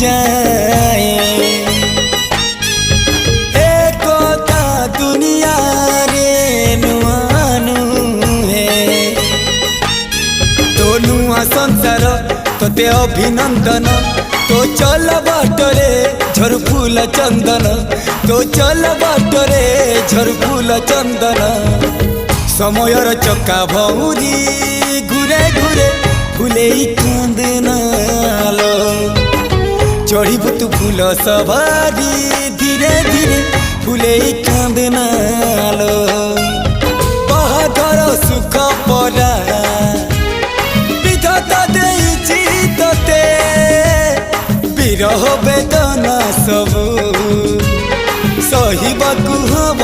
जाए एकता दुनिया रे नुआनु है तो नुआ संसार तोते अभिनंदन तो चल बाटरे झरफुल चंदन तो चल बाटरे झरफुल चंदन समयर चक्का भौरी घुरे घुरे फुले कांदनालो चढ़ीबु तू फूल सवारी धीरे धीरे फुले कांदनालो बाहादर सुख परा विधाता देइछि तोते विरह वेदना सबु सहिबाकु हब